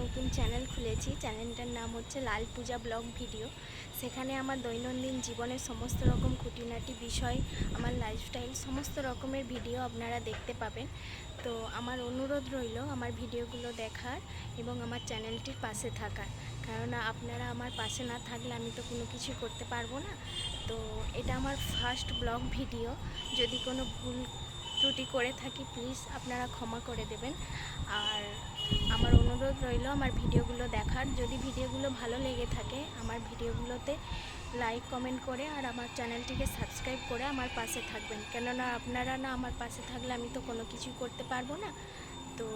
নতুন চ্যানেল খুলেছি। চ্যানেলটার নাম হচ্ছে লাল পূজা ব্লগ ভিডিও। সেখানে আমার দৈনন্দিন জীবনের সমস্ত রকম খুঁটিনাটি বিষয়, আমার লাইফস্টাইল, সমস্ত রকমের ভিডিও আপনারা দেখতে পাবেন। তো আমার অনুরোধ রইল আমার ভিডিওগুলো দেখার এবং আমার চ্যানেলটির পাশে থাকার, কারণ আপনারা আমার পাশে না থাকলে আমি তো কোনো কিছু করতে পারবো না। তো এটা আমার ফার্স্ট ব্লগ ভিডিও, যদি কোনো ভুল ত্রুটি করে থাকি প্লিজ আপনারা ক্ষমা করে দেবেন। আর আমার অনুরোধ রইল আমার ভিডিওগুলো দেখার। যদি ভিডিওগুলো ভালো লেগে থাকে আমার ভিডিওগুলোতে লাইক কমেন্ট করে আর আমার চ্যানেলটিকে সাবস্ক্রাইব করে আমার পাশে থাকবেন, কেননা আপনারা না আমার পাশে থাকলে আমি তো কোনো কিছু করতে পারবো না। তো